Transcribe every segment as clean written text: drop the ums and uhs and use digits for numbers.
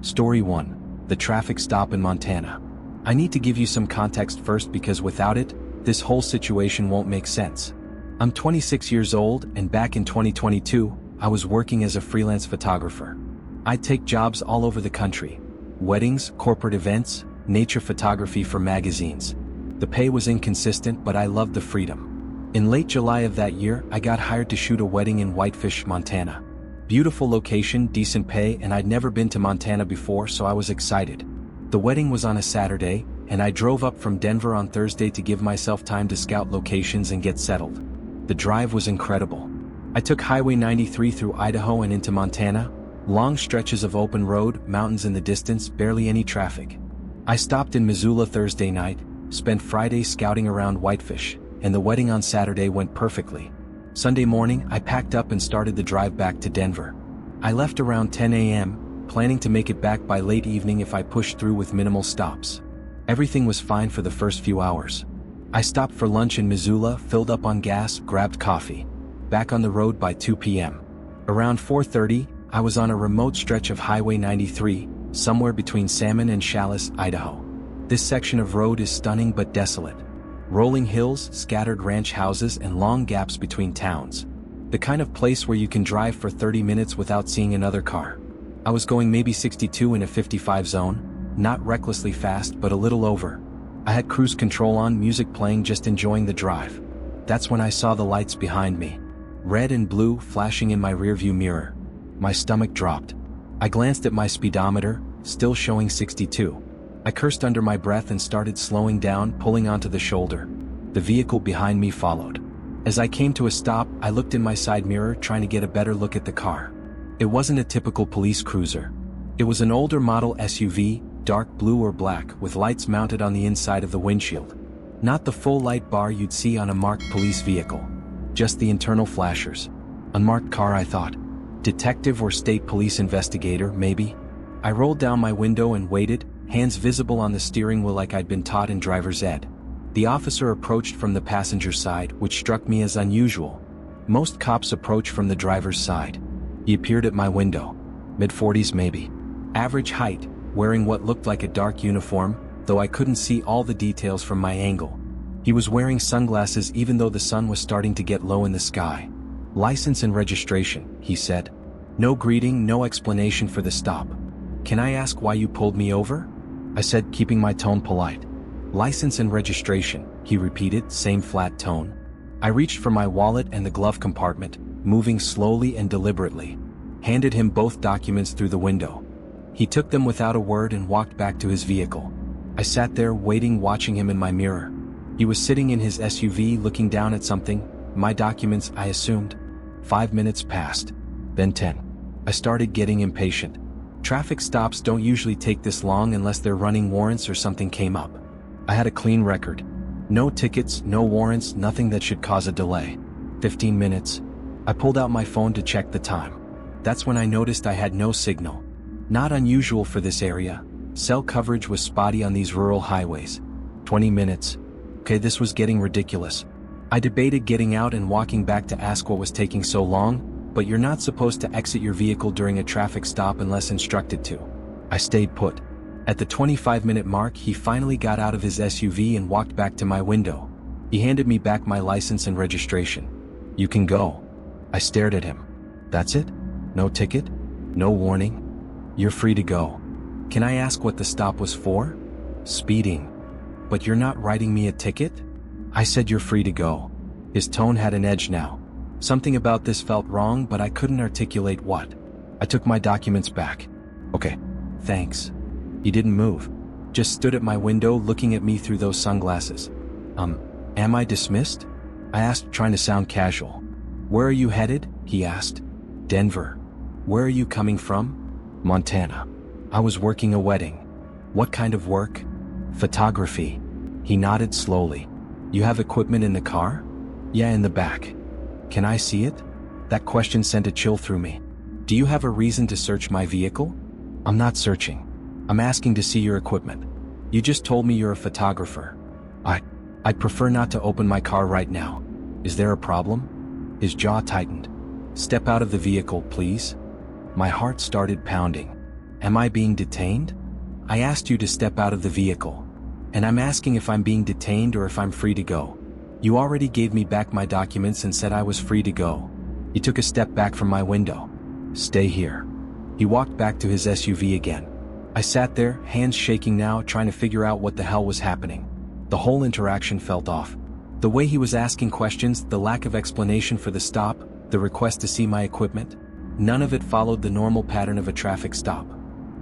Story 1. The traffic stop in Montana. I need to give you some context first because without it, this whole situation won't make sense. I'm 26 years old and back in 2022, I was working as a freelance photographer. I'd take jobs all over the country. Weddings, corporate events, nature photography for magazines. The pay was inconsistent, but I loved the freedom. In late July of that year, I got hired to shoot a wedding in Whitefish, Montana. Beautiful location, decent pay, and I'd never been to Montana before, so I was excited. The wedding was on a Saturday, and I drove up from Denver on Thursday to give myself time to scout locations and get settled. The drive was incredible. I took Highway 93 through Idaho and into Montana. Long stretches of open road, mountains in the distance, barely any traffic. I stopped in Missoula Thursday night, spent Friday scouting around Whitefish, and the wedding on Saturday went perfectly. Sunday morning, I packed up and started the drive back to Denver. I left around 10 a.m., planning to make it back by late evening if I pushed through with minimal stops. Everything was fine for the first few hours. I stopped for lunch in Missoula, filled up on gas, grabbed coffee. Back on the road by 2 p.m. Around 4:30, I was on a remote stretch of Highway 93, somewhere between Salmon and Challis, Idaho. This section of road is stunning but desolate. Rolling hills, scattered ranch houses, and long gaps between towns. The kind of place where you can drive for 30 minutes without seeing another car. I was going maybe 62 in a 55 zone, not recklessly fast but a little over. I had cruise control on, music playing, just enjoying the drive. That's when I saw the lights behind me. Red and blue flashing in my rearview mirror. My stomach dropped. I glanced at my speedometer, still showing 62. I cursed under my breath and started slowing down, pulling onto the shoulder. The vehicle behind me followed. As I came to a stop, I looked in my side mirror, trying to get a better look at the car. It wasn't a typical police cruiser. It was an older model SUV, dark blue or black, with lights mounted on the inside of the windshield. Not the full light bar you'd see on a marked police vehicle. Just the internal flashers. Unmarked car, I thought. Detective or state police investigator, maybe? I rolled down my window and waited, hands visible on the steering wheel like I'd been taught in driver's ed. The officer approached from the passenger side, which struck me as unusual. Most cops approach from the driver's side. He appeared at my window. Mid-40s maybe. Average height, wearing what looked like a dark uniform, though I couldn't see all the details from my angle. He was wearing sunglasses even though the sun was starting to get low in the sky. License and registration, he said. No greeting, no explanation for the stop. Can I ask why you pulled me over? I said, keeping my tone polite. License and registration, he repeated, same flat tone. I reached for my wallet and the glove compartment, moving slowly and deliberately. Handed him both documents through the window. He took them without a word and walked back to his vehicle. I sat there waiting, watching him in my mirror. He was sitting in his SUV looking down at something, my documents, I assumed. 5 minutes passed. Then 10. I started getting impatient. Traffic stops don't usually take this long unless they're running warrants or something came up. I had a clean record. No tickets, no warrants, nothing that should cause a delay. 15 minutes. I pulled out my phone to check the time. That's when I noticed I had no signal. Not unusual for this area. Cell coverage was spotty on these rural highways. 20 minutes. Okay, this was getting ridiculous. I debated getting out and walking back to ask what was taking so long, but you're not supposed to exit your vehicle during a traffic stop unless instructed to. I stayed put. At the 25-minute mark, he finally got out of his SUV and walked back to my window. He handed me back my license and registration. You can go. I stared at him. That's it? No ticket? No warning? You're free to go. Can I ask what the stop was for? Speeding. But you're not writing me a ticket? I said you're free to go. His tone had an edge now. Something about this felt wrong, but I couldn't articulate what. I took my documents back. Okay, thanks. He didn't move. Just stood at my window looking at me through those sunglasses. Am I dismissed? I asked, trying to sound casual. Where are you headed? He asked. Denver. Where are you coming from? Montana. I was working a wedding. What kind of work? Photography. He nodded slowly. You have equipment in the car? Yeah, in the back. Can I see it? That question sent a chill through me. Do you have a reason to search my vehicle? I'm not searching. I'm asking to see your equipment. You just told me you're a photographer. I'd prefer not to open my car right now. Is there a problem? His jaw tightened. Step out of the vehicle, please. My heart started pounding. Am I being detained? I asked you to step out of the vehicle. And I'm asking if I'm being detained or if I'm free to go. You already gave me back my documents and said I was free to go. He took a step back from my window. Stay here. He walked back to his SUV again. I sat there, hands shaking now, trying to figure out what the hell was happening. The whole interaction felt off. The way he was asking questions, the lack of explanation for the stop, the request to see my equipment, none of it followed the normal pattern of a traffic stop.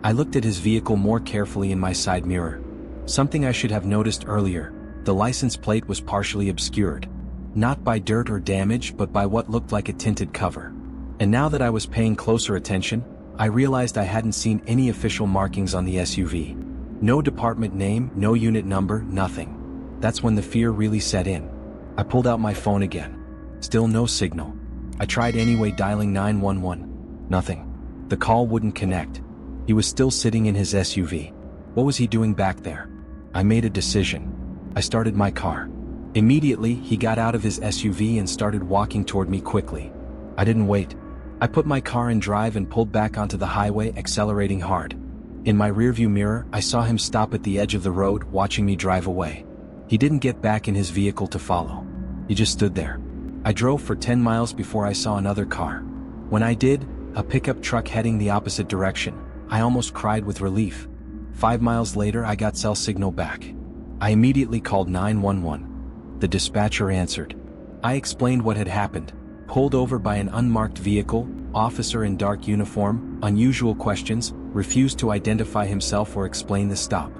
I looked at his vehicle more carefully in my side mirror. Something I should have noticed earlier, the license plate was partially obscured. Not by dirt or damage, but by what looked like a tinted cover. And now that I was paying closer attention, I realized I hadn't seen any official markings on the SUV. No department name, no unit number, nothing. That's when the fear really set in. I pulled out my phone again. Still no signal. I tried anyway, dialing 911. Nothing. The call wouldn't connect. He was still sitting in his SUV. What was he doing back there? I made a decision. I started my car. Immediately, he got out of his SUV and started walking toward me quickly. I didn't wait. I put my car in drive and pulled back onto the highway, accelerating hard. In my rearview mirror, I saw him stop at the edge of the road, watching me drive away. He didn't get back in his vehicle to follow. He just stood there. I drove for 10 miles before I saw another car. When I did, a pickup truck heading the opposite direction. I almost cried with relief. 5 miles later, I got cell signal back. I immediately called 911. The dispatcher answered. I explained what had happened. Pulled over by an unmarked vehicle, officer in dark uniform, unusual questions, refused to identify himself or explain the stop.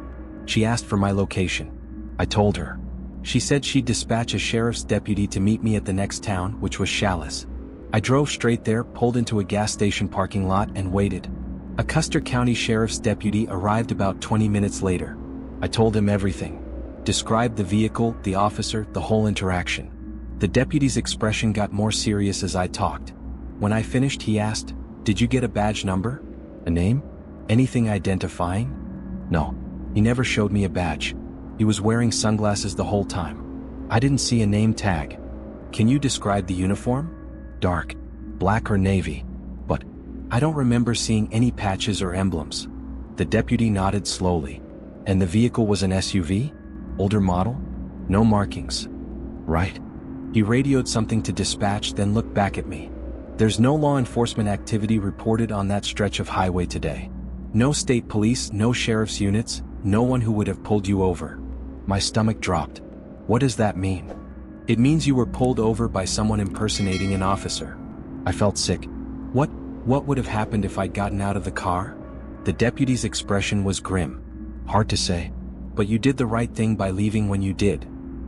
She asked for my location. I told her. She said she'd dispatch a sheriff's deputy to meet me at the next town, which was Chalice. I drove straight there, pulled into a gas station parking lot, and waited. A Custer County sheriff's deputy arrived about 20 minutes later. I told him everything. Described the vehicle, the officer, the whole interaction. The deputy's expression got more serious as I talked. When I finished, he asked, "Did you get a badge number? A name? Anything identifying?" No. He never showed me a badge. He was wearing sunglasses the whole time. I didn't see a name tag. Can you describe the uniform? Dark. Black or navy. But I don't remember seeing any patches or emblems. The deputy nodded slowly. And the vehicle was an SUV? Older model? No markings. Right. He radioed something to dispatch, then looked back at me. There's no law enforcement activity reported on that stretch of highway today. No state police, no sheriff's units, no one who would have pulled you over. My stomach dropped. What does that mean? It means you were pulled over by someone impersonating an officer. I felt sick. What would have happened if I'd gotten out of the car? The deputy's expression was grim. Hard to say. But you did the right thing by leaving when you did.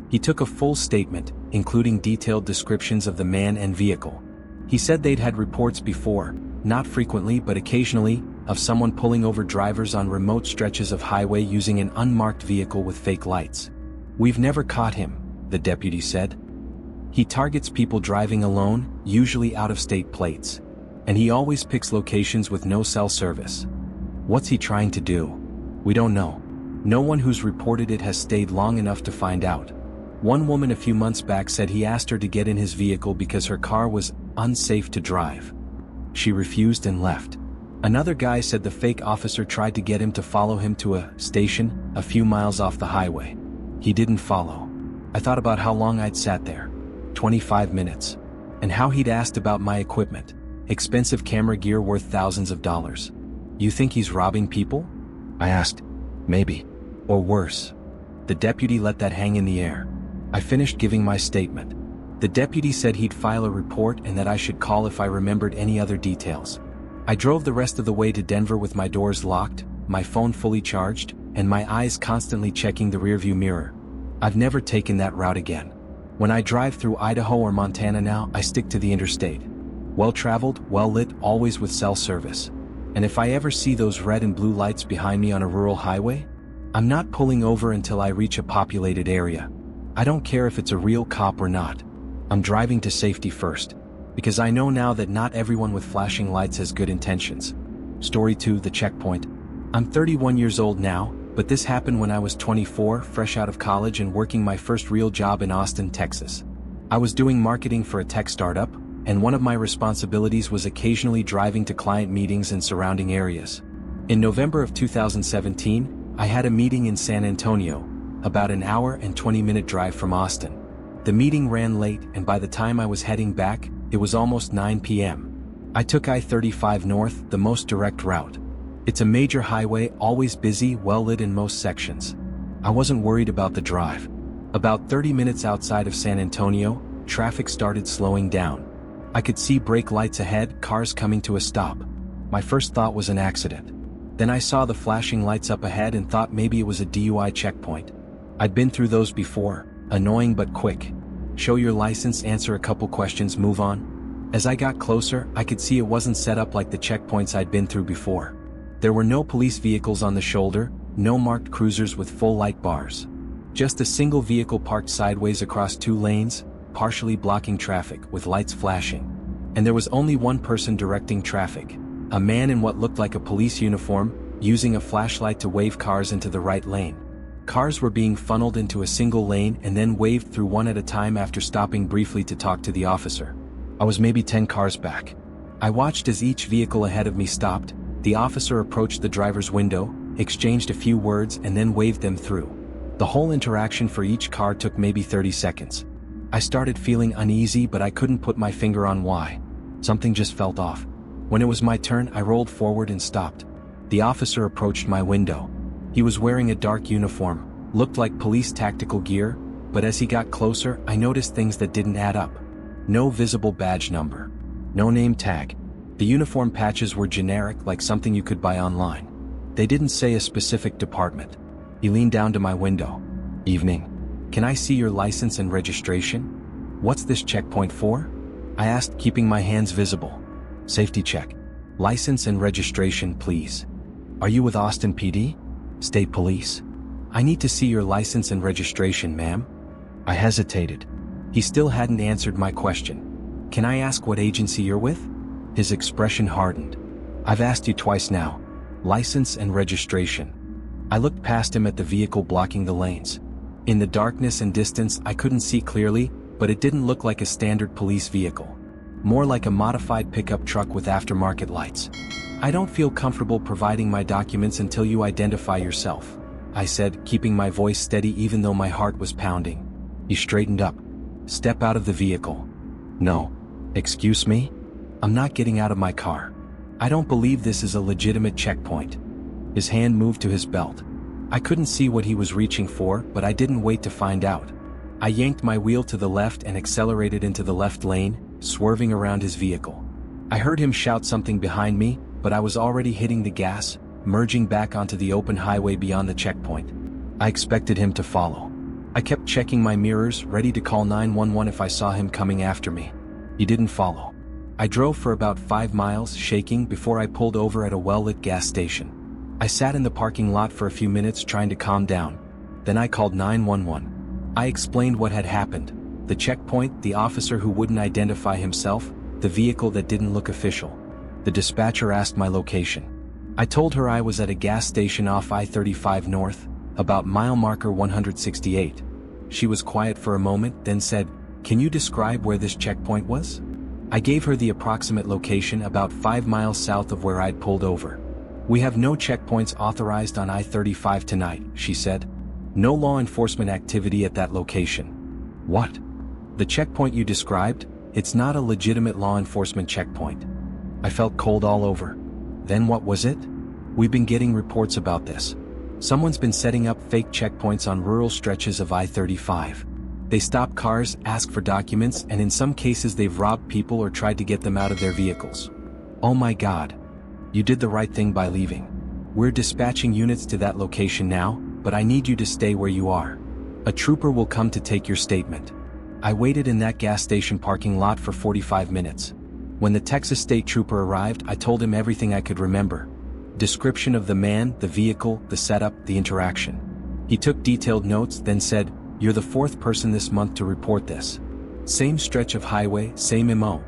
He took a full statement, including detailed descriptions of the man and vehicle. He said they'd had reports before, not frequently but occasionally, of someone pulling over drivers on remote stretches of highway using an unmarked vehicle with fake lights. We've never caught him, the deputy said. He targets people driving alone, usually out-of-state plates. And he always picks locations with no cell service. What's he trying to do? We don't know. No one who's reported it has stayed long enough to find out. One woman a few months back said he asked her to get in his vehicle because her car was unsafe to drive. She refused and left. Another guy said the fake officer tried to get him to follow him to a station a few miles off the highway. He didn't follow. I thought about how long I'd sat there. 25 minutes. And how he'd asked about my equipment. Expensive camera gear worth thousands of dollars. You think he's robbing people? I asked. Maybe. Or worse. The deputy let that hang in the air. I finished giving my statement. The deputy said he'd file a report and that I should call if I remembered any other details. I drove the rest of the way to Denver with my doors locked, my phone fully charged, and my eyes constantly checking the rearview mirror. I've never taken that route again. When I drive through Idaho or Montana now, I stick to the interstate. Well-traveled, well-lit, always with cell service. And if I ever see those red and blue lights behind me on a rural highway, I'm not pulling over until I reach a populated area. I don't care if it's a real cop or not. I'm driving to safety first. Because I know now that not everyone with flashing lights has good intentions. Story 2, the checkpoint. I'm 31 years old now, but this happened when I was 24, fresh out of college and working my first real job in Austin, Texas. I was doing marketing for a tech startup, and one of my responsibilities was occasionally driving to client meetings in surrounding areas. In November of 2017, I had a meeting in San Antonio, about an hour and 20-minute drive from Austin. The meeting ran late, and by the time I was heading back, it was almost 9 p.m. I took I-35 north, the most direct route. It's a major highway, always busy, well-lit in most sections. I wasn't worried about the drive. About 30 minutes outside of San Antonio, traffic started slowing down. I could see brake lights ahead, cars coming to a stop. My first thought was an accident. Then I saw the flashing lights up ahead and thought maybe it was a DUI checkpoint. I'd been through those before, annoying but quick. Show your license, answer a couple questions, move on. As I got closer, I could see it wasn't set up like the checkpoints I'd been through before. There were no police vehicles on the shoulder, no marked cruisers with full light bars. Just a single vehicle parked sideways across 2 lanes, partially blocking traffic, with lights flashing. And there was only one person directing traffic, a man in what looked like a police uniform, using a flashlight to wave cars into the right lane. Cars were being funneled into a single lane and then waved through one at a time after stopping briefly to talk to the officer. I was maybe 10 cars back. I watched as each vehicle ahead of me stopped. The officer approached the driver's window, exchanged a few words, and then waved them through. The whole interaction for each car took maybe 30 seconds. I started feeling uneasy, but I couldn't put my finger on why. Something just felt off. When it was my turn, I rolled forward and stopped. The officer approached my window. He was wearing a dark uniform, looked like police tactical gear, but as he got closer, I noticed things that didn't add up. No visible badge number. No name tag. The uniform patches were generic, like something you could buy online. They didn't say a specific department. He leaned down to my window. "Evening. Can I see your license and registration?" "What's this checkpoint for?" I asked, keeping my hands visible. "Safety check. License and registration, please." "Are you with Austin PD? State Police?" "I need to see your license and registration, ma'am." I hesitated. He still hadn't answered my question. "Can I ask what agency you're with?" His expression hardened. "I've asked you twice now. License and registration." I looked past him at the vehicle blocking the lanes. In the darkness and distance, I couldn't see clearly, but it didn't look like a standard police vehicle. More like a modified pickup truck with aftermarket lights. "I don't feel comfortable providing my documents until you identify yourself," I said, keeping my voice steady even though my heart was pounding. He straightened up. "Step out of the vehicle." "No." "Excuse me? I'm not getting out of my car. I don't believe this is a legitimate checkpoint." His hand moved to his belt. I couldn't see what he was reaching for, but I didn't wait to find out. I yanked my wheel to the left and accelerated into the left lane, swerving around his vehicle. I heard him shout something behind me, but I was already hitting the gas, merging back onto the open highway beyond the checkpoint. I expected him to follow. I kept checking my mirrors, ready to call 911 if I saw him coming after me. He didn't follow. I drove for about 5 miles, shaking, before I pulled over at a well-lit gas station. I sat in the parking lot for a few minutes trying to calm down. Then I called 911. I explained what had happened. The checkpoint, the officer who wouldn't identify himself, the vehicle that didn't look official. The dispatcher asked my location. I told her I was at a gas station off I-35 North, about mile marker 168. She was quiet for a moment, then said, "Can you describe where this checkpoint was?" I gave her the approximate location, about 5 miles south of where I'd pulled over. "We have no checkpoints authorized on I-35 tonight," she said. "No law enforcement activity at that location." "What? The checkpoint you described? It's not a legitimate law enforcement checkpoint." I felt cold all over. Then what was it? "We've been getting reports about this. Someone's been setting up fake checkpoints on rural stretches of I-35. They stop cars, ask for documents, and in some cases they've robbed people or tried to get them out of their vehicles." "Oh my God. You did the right thing by leaving. We're dispatching units to that location now, but I need you to stay where you are. A trooper will come to take your statement." I waited in that gas station parking lot for 45 minutes. When the Texas State Trooper arrived, I told him everything I could remember. Description of the man, the vehicle, the setup, the interaction. He took detailed notes, then said, "You're the 4th person this month to report this. Same stretch of highway, same MO.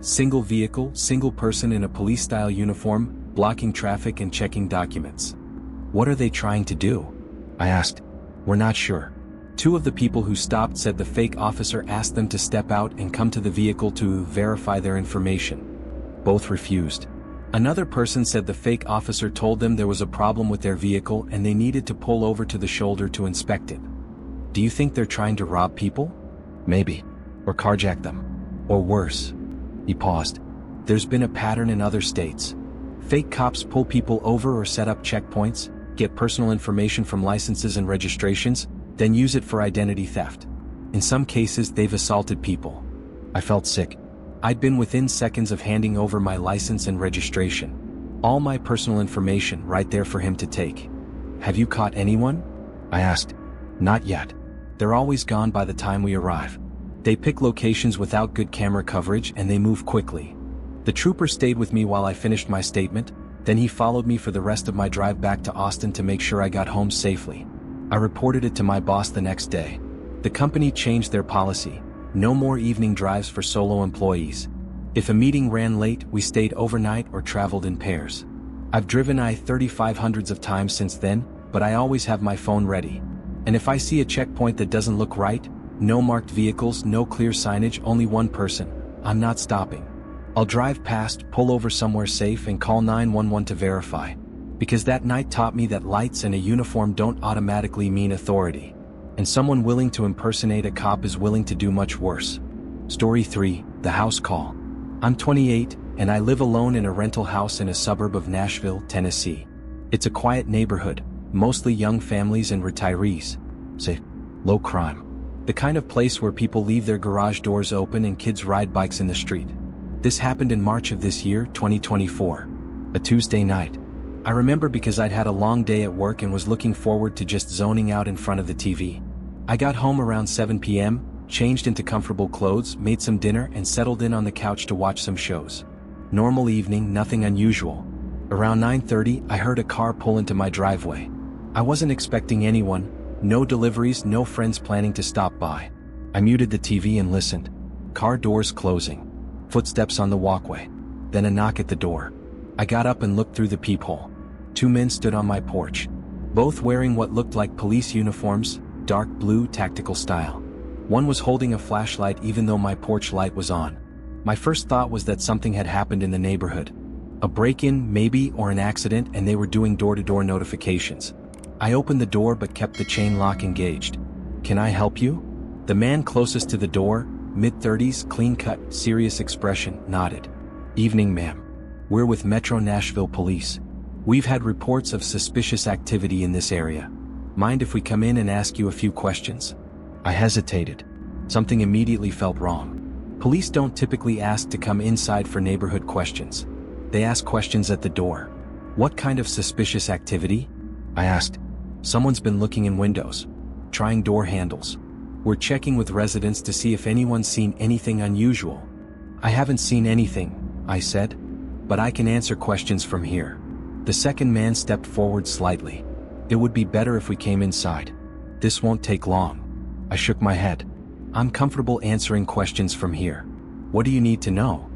Single vehicle, single person in a police-style uniform, blocking traffic and checking documents." "What are they trying to do?" I asked. "We're not sure. 2 of the people who stopped said the fake officer asked them to step out and come to the vehicle to verify their information. Both refused. Another person said the fake officer told them there was a problem with their vehicle and they needed to pull over to the shoulder to inspect it. Do you think they're trying to rob people? Maybe. Or carjack them. Or worse. He paused. There's been a pattern in other states. Fake cops pull people over or set up checkpoints, get personal information from licenses and registrations, then use it for identity theft. In some cases, they've assaulted people. I felt sick. I'd been within seconds of handing over my license and registration. All my personal information right there for him to take. Have you caught anyone? I asked. Not yet. They're always gone by the time we arrive. They pick locations without good camera coverage and they move quickly. The trooper stayed with me while I finished my statement, then he followed me for the rest of my drive back to Austin to make sure I got home safely. I reported it to my boss the next day. The company changed their policy. No more evening drives for solo employees. If a meeting ran late, we stayed overnight or traveled in pairs. I've driven I-35 hundreds of times since then, but I always have my phone ready. And if I see a checkpoint that doesn't look right, no marked vehicles, no clear signage, only one person, I'm not stopping. I'll drive past, pull over somewhere safe and call 911 to verify. Because that night taught me that lights and a uniform don't automatically mean authority. And someone willing to impersonate a cop is willing to do much worse. Story 3, The House Call. I'm 28, and I live alone in a rental house in a suburb of Nashville, Tennessee. It's a quiet neighborhood, mostly young families and retirees. Say, low crime. The kind of place where people leave their garage doors open and kids ride bikes in the street. This happened in March of this year, 2024. A Tuesday night. I remember because I'd had a long day at work and was looking forward to just zoning out in front of the TV. I got home around 7 p.m., changed into comfortable clothes, made some dinner and settled in on the couch to watch some shows. Normal evening, nothing unusual. Around 9:30, I heard a car pull into my driveway. I wasn't expecting anyone, no deliveries, no friends planning to stop by. I muted the TV and listened. Car doors closing. Footsteps on the walkway. Then a knock at the door. I got up and looked through the peephole. 2 men stood on my porch. Both wearing what looked like police uniforms, dark blue tactical style. One was holding a flashlight even though my porch light was on. My first thought was that something had happened in the neighborhood. A break-in, maybe, or an accident, and they were doing door-to-door notifications. I opened the door but kept the chain lock engaged. Can I help you? The man closest to the door, mid-30s, clean-cut, serious expression, nodded. Evening, ma'am. We're with Metro Nashville Police. We've had reports of suspicious activity in this area. Mind if we come in and ask you a few questions? I hesitated. Something immediately felt wrong. Police don't typically ask to come inside for neighborhood questions. They ask questions at the door. What kind of suspicious activity? I asked. Someone's been looking in windows. Trying door handles. We're checking with residents to see if anyone's seen anything unusual. I haven't seen anything, I said. But I can answer questions from here. The second man stepped forward slightly. It would be better if we came inside. This won't take long. I shook my head. I'm comfortable answering questions from here. What do you need to know?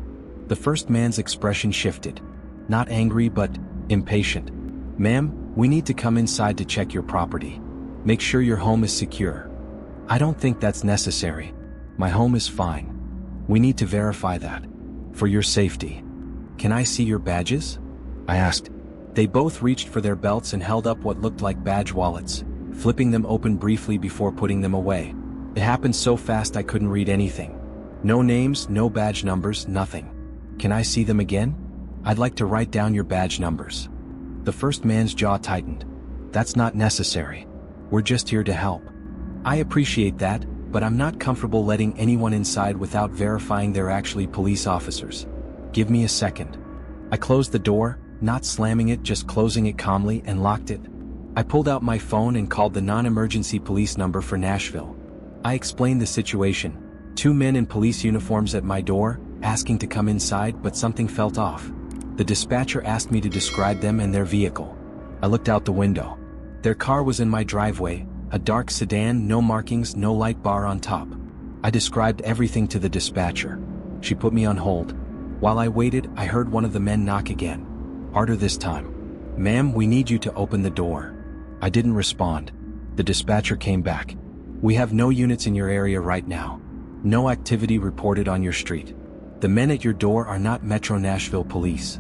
The first man's expression shifted. Not angry, but impatient. Ma'am, we need to come inside to check your property. Make sure your home is secure. I don't think that's necessary. My home is fine. We need to verify that. For your safety. Can I see your badges? I asked. They both reached for their belts and held up what looked like badge wallets, flipping them open briefly before putting them away. It happened so fast I couldn't read anything. No names, no badge numbers, nothing. Can I see them again? I'd like to write down your badge numbers. The first man's jaw tightened. That's not necessary. We're just here to help. I appreciate that, but I'm not comfortable letting anyone inside without verifying they're actually police officers. Give me a second. I closed the door, not slamming it, just closing it calmly, and locked it. I pulled out my phone and called the non-emergency police number for Nashville. I explained the situation. 2 men in police uniforms at my door, asking to come inside, but something felt off. The dispatcher asked me to describe them and their vehicle. I looked out the window. Their car was in my driveway, a dark sedan, no markings, no light bar on top. I described everything to the dispatcher. She put me on hold. While I waited, I heard one of the men knock again. Harder this time. Ma'am, we need you to open the door. I didn't respond. The dispatcher came back. We have no units in your area right now. No activity reported on your street. The men at your door are not Metro Nashville Police.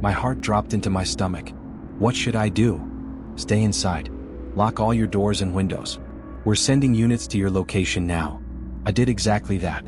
My heart dropped into my stomach. What should I do? Stay inside. Lock all your doors and windows. We're sending units to your location now. I did exactly that.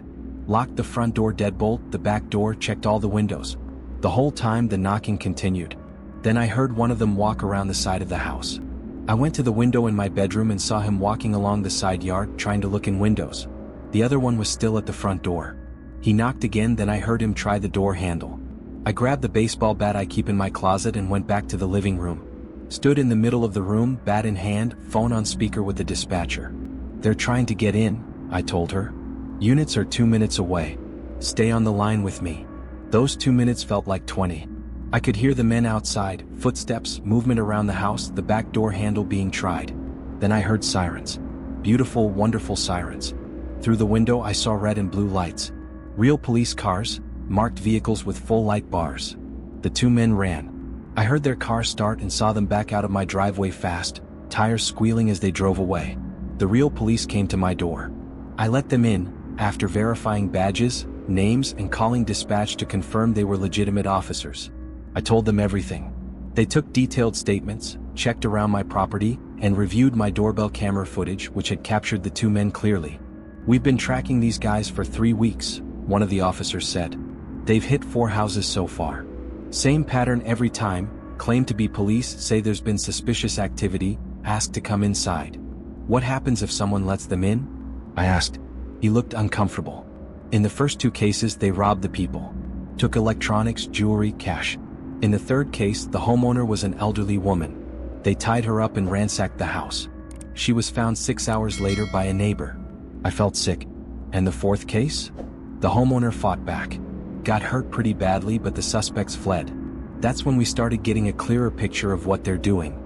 Locked the front door deadbolt, the back door, checked all the windows. The whole time the knocking continued. Then I heard one of them walk around the side of the house. I went to the window in my bedroom and saw him walking along the side yard trying to look in windows. The other one was still at the front door. He knocked again, then I heard him try the door handle. I grabbed the baseball bat I keep in my closet and went back to the living room. Stood in the middle of the room, bat in hand, phone on speaker with the dispatcher. They're trying to get in, I told her. Units are 2 minutes away. Stay on the line with me. Those 2 minutes felt like 20. I could hear the men outside, footsteps, movement around the house, the back door handle being tried. Then I heard sirens. Beautiful, wonderful sirens. Through the window I saw red and blue lights. Real police cars, marked vehicles with full light bars. The 2 men ran. I heard their car start and saw them back out of my driveway fast, tires squealing as they drove away. The real police came to my door. I let them in, after verifying badges, names, and calling dispatch to confirm they were legitimate officers. I told them everything. They took detailed statements, checked around my property, and reviewed my doorbell camera footage, which had captured the 2 men clearly. We've been tracking these guys for 3 weeks, one of the officers said. They've hit 4 houses so far. Same pattern every time, claim to be police, say there's been suspicious activity, ask to come inside. What happens if someone lets them in? I asked. He looked uncomfortable. In the first 2 cases they robbed the people. Took electronics, jewelry, cash. In the 3rd case, the homeowner was an elderly woman. They tied her up and ransacked the house. She was found 6 hours later by a neighbor. I felt sick. And the 4th case? The homeowner fought back. Got hurt pretty badly, but the suspects fled. That's when we started getting a clearer picture of what they're doing.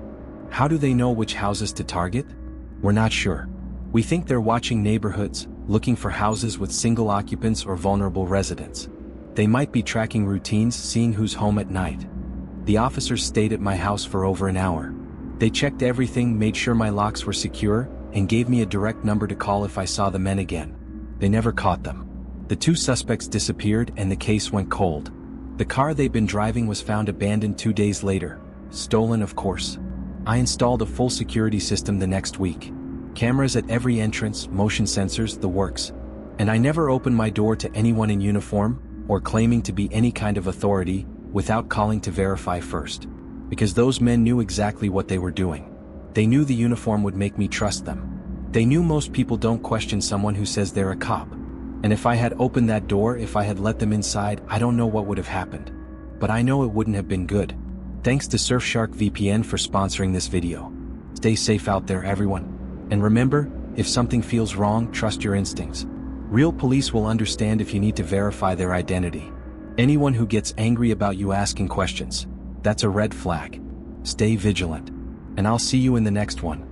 How do they know which houses to target? We're not sure. We think they're watching neighborhoods, looking for houses with single occupants or vulnerable residents. They might be tracking routines, seeing who's home at night. The officers stayed at my house for over an hour. They checked everything, made sure my locks were secure, and gave me a direct number to call if I saw the men again. They never caught them. The 2 suspects disappeared and the case went cold. The car they'd been driving was found abandoned 2 days later. Stolen, of course. I installed a full security system the next week. Cameras at every entrance, motion sensors, the works. And I never opened my door to anyone in uniform, or claiming to be any kind of authority, without calling to verify first. Because those men knew exactly what they were doing. They knew the uniform would make me trust them. They knew most people don't question someone who says they're a cop. And if I had opened that door, if I had let them inside, I don't know what would have happened. But I know it wouldn't have been good. Thanks to Surfshark VPN for sponsoring this video. Stay safe out there, everyone. And remember, if something feels wrong, trust your instincts. Real police will understand if you need to verify their identity. Anyone who gets angry about you asking questions, that's a red flag. Stay vigilant. And I'll see you in the next one.